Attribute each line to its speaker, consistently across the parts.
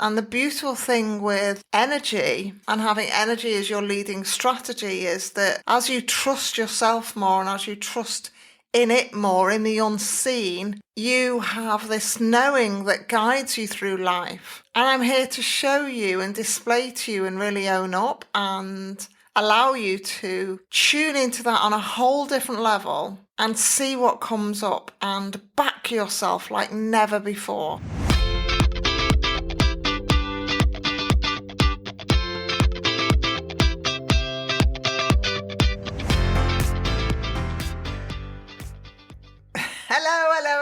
Speaker 1: And the beautiful thing with energy and having energy as your leading strategy is that as you trust yourself more and as you trust in it more, in the unseen, you have this knowing that guides you through life. And I'm here to show you and display to you and really own up and allow you to tune into that on a whole different level and see what comes up and back yourself like never before.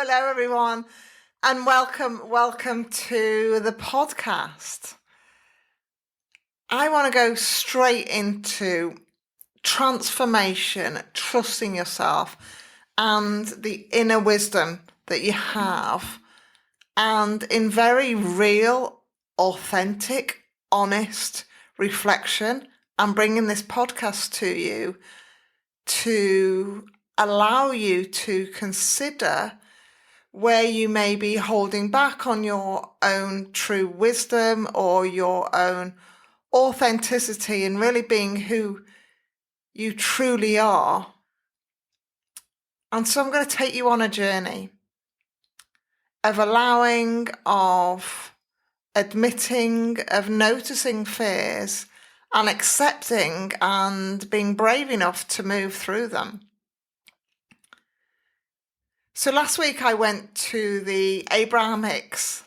Speaker 1: Hello everyone, and welcome to the podcast. I want to go straight into transformation, trusting yourself and the inner wisdom that you have, and in very real, authentic, honest reflection. I'm bringing this podcast to you to allow you to consider where you may be holding back on your own true wisdom or your own authenticity and really being who you truly are. And so I'm going to take you on a journey of allowing, of admitting, of noticing fears and accepting and being brave enough to move through them. So last week I went to the Abraham Hicks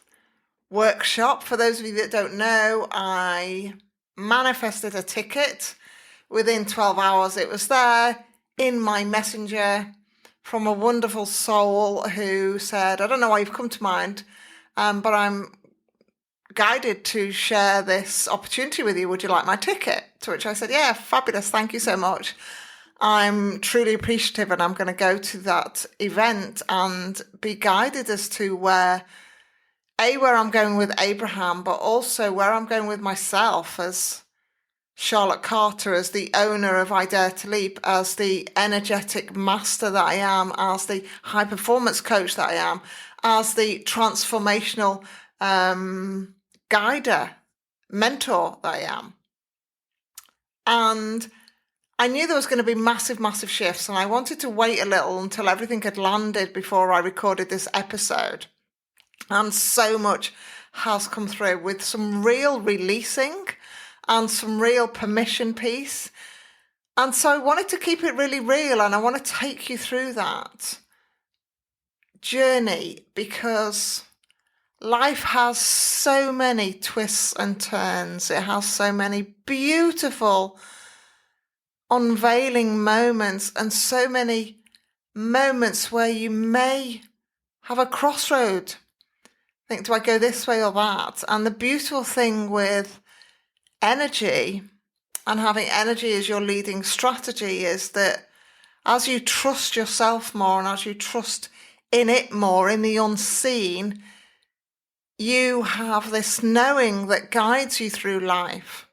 Speaker 1: workshop. For those of you that don't know, I manifested a ticket. Within 12 hours it was there in my messenger from a wonderful soul who said, I don't know why you've come to mind, but I'm guided to share this opportunity with you. Would you like my ticket? To which I said, yeah, fabulous. Thank you so much. I'm truly appreciative, and I'm going to go to that event and be guided as to where I'm going with Abraham, but also where I'm going with myself as Charlotte Carter, as the owner of I Dare to Leap, as the energetic master that I am, as the high performance coach that I am, as the transformational guider, mentor that I am. And I knew there was going to be massive shifts, and I wanted to wait a little until everything had landed before I recorded this episode. And so much has come through with some real releasing and some real permission piece. And so I wanted to keep it really real, and I want to take you through that journey because life has so many twists and turns. It has so many beautiful unveiling moments and so many moments where you may have a crossroad. Think, do I go this way or that? And the beautiful thing with energy and having energy as your leading strategy is that as you trust yourself more and as you trust in it more, in the unseen, you have this knowing that guides you through life.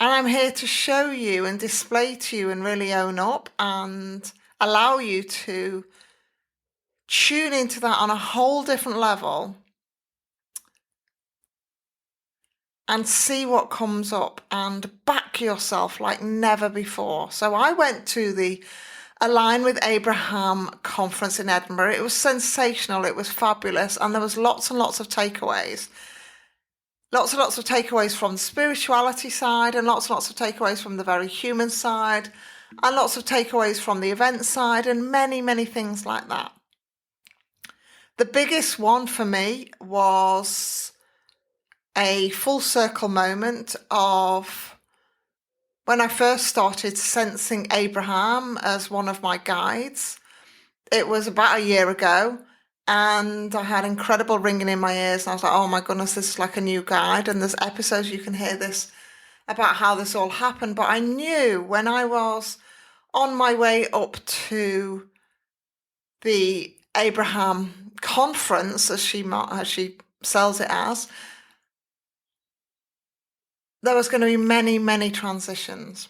Speaker 1: And I'm here to show you and display to you and really own up and allow you to tune into that on a whole different level and see what comes up and back yourself like never before. So I went to the Align with Abraham conference in Edinburgh. It was sensational. It was fabulous. And there was lots and lots of takeaways. Lots and lots of takeaways from the spirituality side and lots of takeaways from the very human side and lots of takeaways from the event side and many things like that. The biggest one for me was a full circle moment of when I first started sensing Abraham as one of my guides. It was about a year ago. And I had incredible ringing in my ears. And I was like, oh my goodness, this is like a new guide. And there's episodes you can hear this about how this all happened. But I knew when I was on my way up to the Abraham conference, as she sells it as, there was going to be many transitions.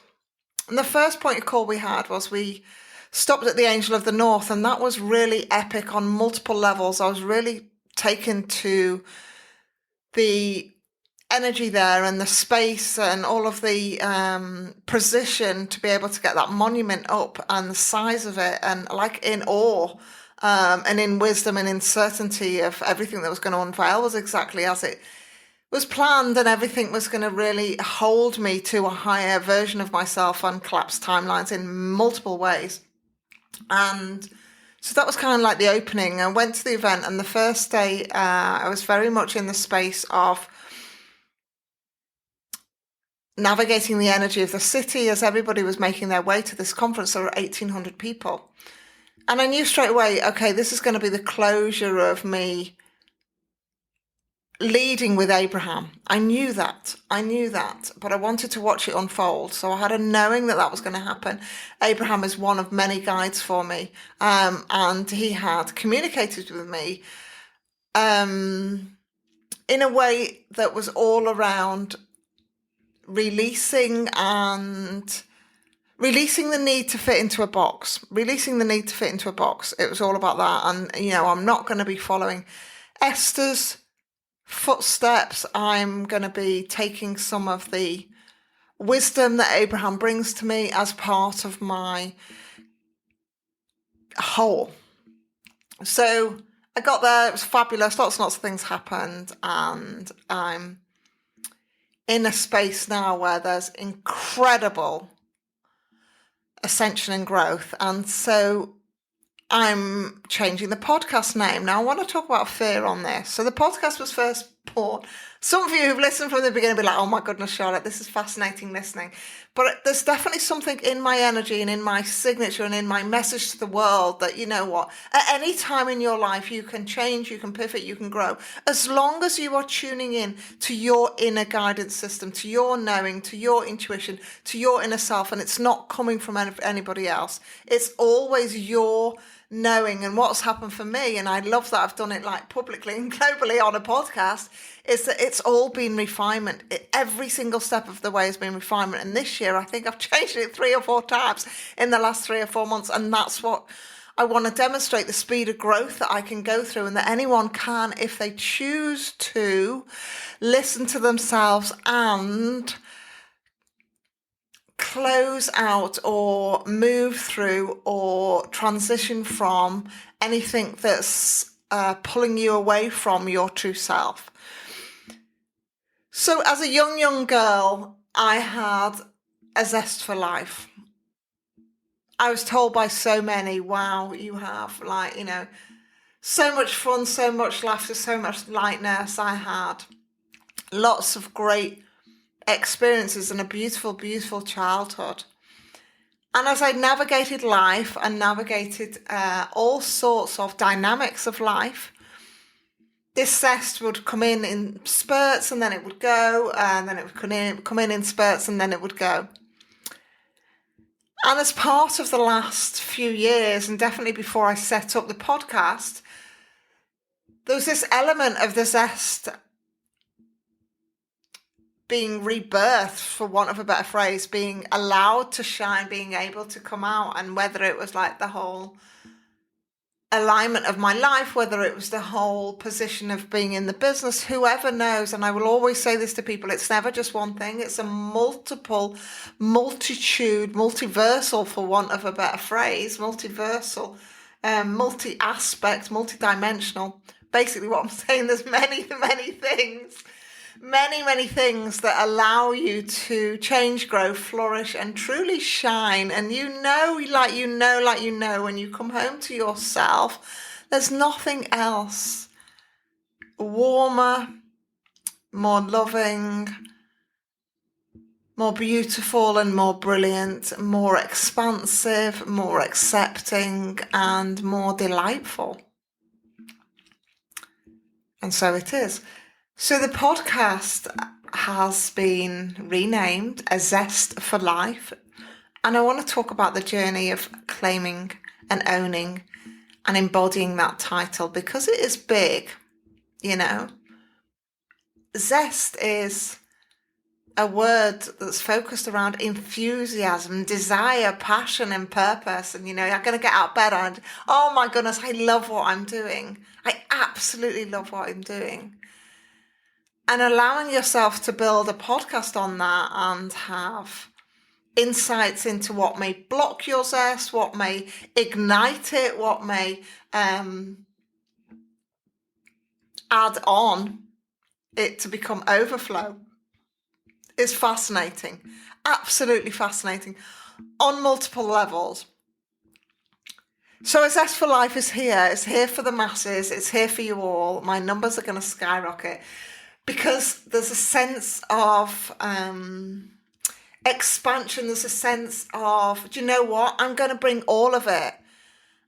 Speaker 1: And the first point of call we had was we stopped at the Angel of the North, and that was really epic on multiple levels. I was really taken to the energy there and the space and all of the precision to be able to get that monument up and the size of it, and like in awe and in wisdom and in certainty of everything that was going to unveil was exactly as it was planned, and everything was going to really hold me to a higher version of myself on collapsed timelines in multiple ways. And so that was kind of like the opening. I went to the event, and the first day I was very much in the space of navigating the energy of the city as everybody was making their way to this conference. There were 1,800 people. And I knew straight away, okay, this is going to be the closure of me leading with Abraham. I knew that, but I wanted to watch it unfold. So I had a knowing that that was going to happen. Abraham is one of many guides for me. And he had communicated with me in a way that was all around releasing the need to fit into a box, It was all about that. And, I'm not going to be following Esther's footsteps. I'm going to be taking some of the wisdom that Abraham brings to me as part of my whole. So I got there, it was fabulous, lots and lots of things happened, and I'm in a space now where there's incredible ascension and growth. And so I'm changing the podcast name. Now, I want to talk about fear on this. So the podcast was first born. Some of you who've listened from the beginning will be like, oh my goodness, Charlotte, this is fascinating listening. But there's definitely something in my energy and in my signature and in my message to the world that, you know what, at any time in your life, you can change, you can pivot, you can grow. As long as you are tuning in to your inner guidance system, to your knowing, to your intuition, to your inner self, and it's not coming from anybody else. It's always your knowing. And what's happened for me, and I love that I've done it like publicly and globally on a podcast, is that it's all been refinement. Every single step of the way has been refinement. And this year, I think I've changed it 3 or 4 times in the last 3 or 4 months. And that's what I want to demonstrate, the speed of growth that I can go through, and that anyone can, if they choose to, listen to themselves and close out or move through or transition from anything that's pulling you away from your true self. So as a young girl, I had a zest for life. I was told by so many, wow, you have so much fun, so much laughter, so much lightness. I had lots of great experiences and a beautiful, beautiful childhood. And as I navigated life and navigated all sorts of dynamics of life, this zest would come in spurts, and then it would go, and then it would come in spurts, and then it would go. And as part of the last few years, and definitely before I set up the podcast, there was this element of the zest being rebirthed, for want of a better phrase, being allowed to shine, being able to come out. And whether it was like the whole alignment of my life, whether it was the whole position of being in the business, whoever knows. And I will always say this to people, it's never just one thing, it's a multitude, multiversal, for want of a better phrase, multiversal, multi-aspect, multi-dimensional. Basically what I'm saying, there's many things that allow you to change, grow, flourish, and truly shine. And when you come home to yourself, there's nothing else warmer, more loving, more beautiful, and more brilliant, more expansive, more accepting, and more delightful. And so it is. So the podcast has been renamed A Zest for Life. And I want to talk about the journey of claiming and owning and embodying that title, because it is big, Zest is a word that's focused around enthusiasm, desire, passion, and purpose. And, I'm going to get out of bed and, oh my goodness, I love what I'm doing. I absolutely love what I'm doing. and allowing yourself to build a podcast on that and have insights into what may block your zest, what may ignite it, what may add on it to become overflow is fascinating. Absolutely fascinating on multiple levels. So A Zest for Life is here. It's here for the masses. It's here for you all. My numbers are going to skyrocket because there's a sense of expansion. There's a sense of, do you know what? I'm going to bring all of it.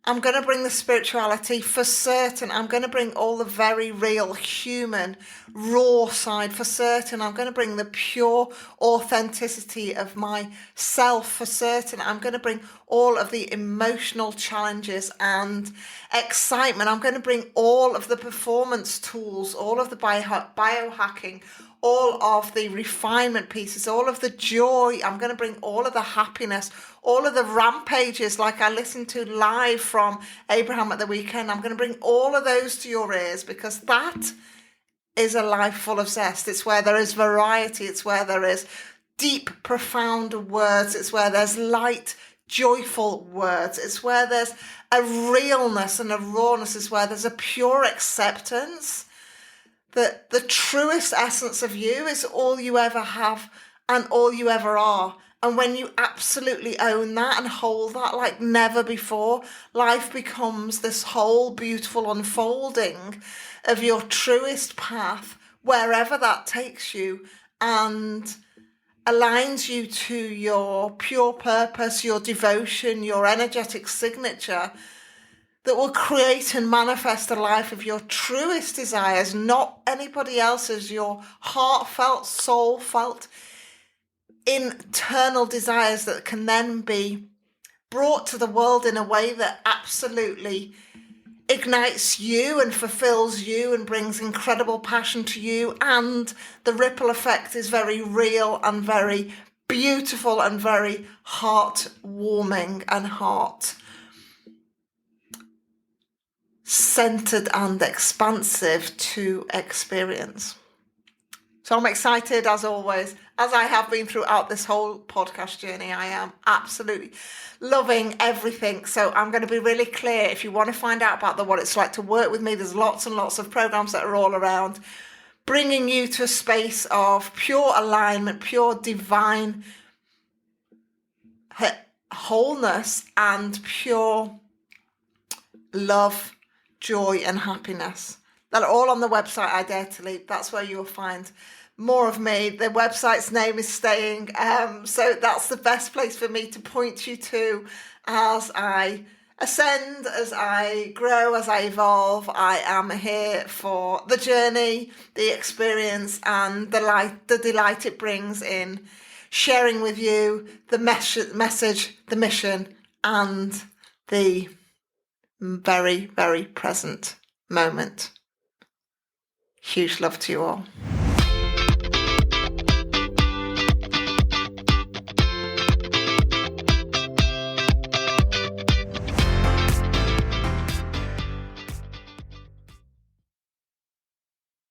Speaker 1: I'm going to bring the spirituality for certain. I'm going to bring all the very real human raw side for certain. I'm going to bring the pure authenticity of myself for certain. I'm going to bring all of the emotional challenges and excitement. I'm going to bring all of the performance tools, all of the biohacking, all of the refinement pieces, all of the joy. I'm going to bring all of the happiness, all of the rampages like I listened to live from Abraham at the weekend. I'm going to bring all of those to your ears because that is a life full of zest. It's where there is variety. It's where there is deep, profound words. It's where there's light, joyful words. It's where there's a realness and a rawness. It's where there's a pure acceptance that the truest essence of you is all you ever have and all you ever are. And when you absolutely own that and hold that like never before, life becomes this whole beautiful unfolding of your truest path, wherever that takes you, and aligns you to your pure purpose, your devotion, your energetic signature, that will create and manifest a life of your truest desires, not anybody else's, your heartfelt, soul-felt, internal desires that can then be brought to the world in a way that absolutely ignites you and fulfills you and brings incredible passion to you. And the ripple effect is very real and very beautiful and very heart-warming and heart-centered and expansive to experience. So I'm excited, as always, as I have been throughout this whole podcast journey. I am absolutely loving everything. So I'm going to be really clear. If you want to find out about what it's like to work with me, there's lots and lots of programs that are all around, bringing you to a space of pure alignment, pure divine wholeness, and pure love, joy, and happiness. That are all on the website I Dare to Lead. That's where you'll find more of me. The website's name is staying. So that's the best place for me to point you to as I ascend, as I grow, as I evolve. I am here for the journey, the experience, and the delight it brings in sharing with you the message, the mission, and the very, very present moment. Huge love to you all.